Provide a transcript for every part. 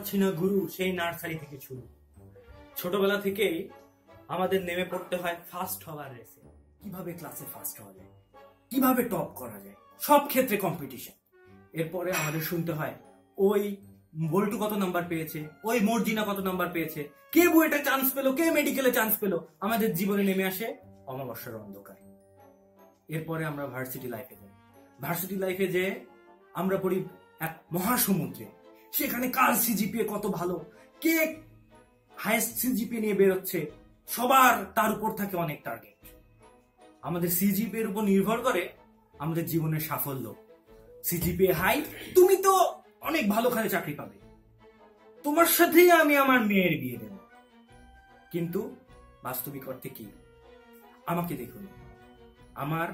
পাচ্ছি না গুরু, সেই নার্সারি থেকে শুরু। ছোটবেলা থেকেই আমাদের নেমে পড়তে হয় ফার্স্ট হওয়ার রেসে। কিভাবে ক্লাসে ফার্স্ট হওয়া যায়, কিভাবে টপ করা যায়, সব ক্ষেত্রে কম্পিটিশন। এরপরে আমাদের শুনতে হয় ওই বল্টু কত নাম্বার পেয়েছে, ওই মর্জিনা কত নাম্বার পেয়েছে, কে বুয়েটে চান্স পেলো, কে মেডিকেলে চান্স পেলো। আমাদের জীবনে নেমে আসে অমাবস্যার অন্ধকার। এরপরে আমরা ভার্সিটি লাইফে যাই। ভার্সিটি লাইফে যে আমরা পড়ি এক মহাসমুদ্রে। সেখানে কার সিজিপিএ কত ভালো, কে হাইয়েস্ট সিজিপিএ নিয়ে বেরোচ্ছে, সবার তার উপর থাকে অনেক টার্গেট। আমাদের সিজিপিএ এর উপর নির্ভর করে আমাদের জীবনের সাফল্য। সিজিপিএ হাই, তুমি তো অনেক ভালো খানে চাকরি পাবে, তোমার সাথেই আমি আমার মেয়ের বিয়ে দেব। কিন্তু বাস্তবিক অর্থে কি? আমাকে দেখুন, আমার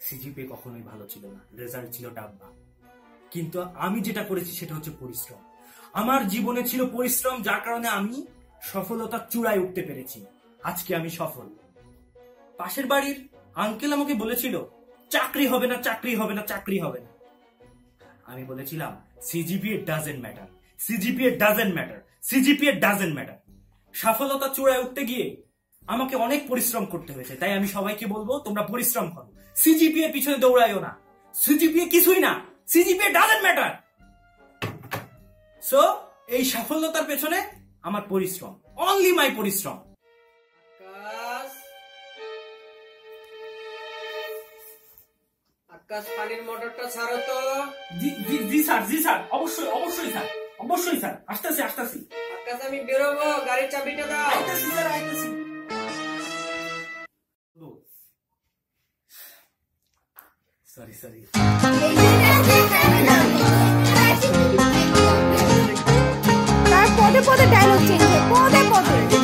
সিজিপিএ কখনোই ভালো ছিল না, রেজাল্ট ছিল ডাব্বা। কিন্তু আমি যেটা করেছি সেটা হচ্ছে পরিশ্রম। আমার জীবনে ছিল পরিশ্রম, যার কারণে আমি সফলতার চূড়ায় উঠতে পেরেছি। আজকে আমি সফল। পাশের বাড়ির আঙ্কেল আমাকে বলেছিল চাকরি হবে না, চাকরি হবে না, চাকরি হবে না। আমি বলেছিলাম CGPA doesn't matter, CGPA doesn't matter, CGPA doesn't matter. সফলতা চূড়ায় উঠতে গিয়ে আমাকে অনেক পরিশ্রম করতে হয়েছে। তাই আমি সবাইকে বলবো, তোমরা পরিশ্রম করো, সিজিপিএ পিছনে দৌড়াইও না। সিজিপিএ কিছুই না, সিজিপিএ ডাজন্ট ম্যাটার। সো এই সফলতার পেছনে আমার পরিশ্রম, অনলি মাই পরিশ্রম। আকাশ, পানির মোটরটা ছাড়ো তো। জি স্যার, জি স্যার, অবশ্যই অবশ্যই স্যার, অবশ্যই স্যার, আসতেছি আসতেছি। আকাশ, আমি বেরোবো, গাড়ির চাবিটা দাও। আইতেছি স্যার, আইতেছি। Sorry sorry. তার পদে পদে ডায়লগ চেঞ্জ, পদে পদে।